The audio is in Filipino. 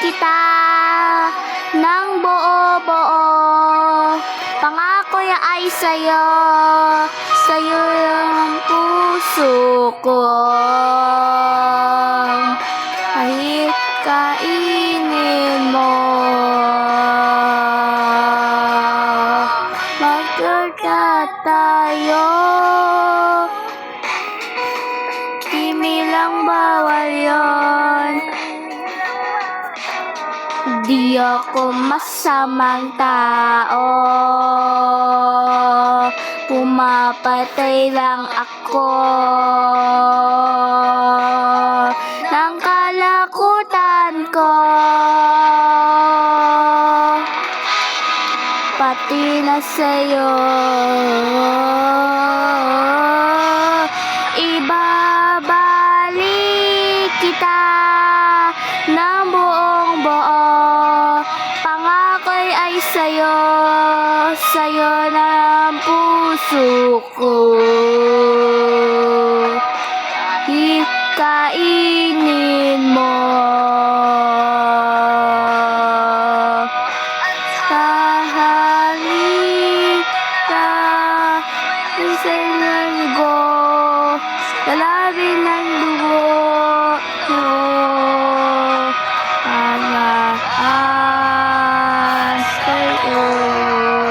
kita ng buo-buo. Pangako'y ay sa'yo ang puso ko. Kahit kainin mo, magkita tayo. Di lang bawal yun. Di ako masamang tao, pumapatay lang ako ng kalakutan ko, pati na sa'yo. Ibabalik kita ng buong buo. Pangako'y ay sa'yo ng puso ko.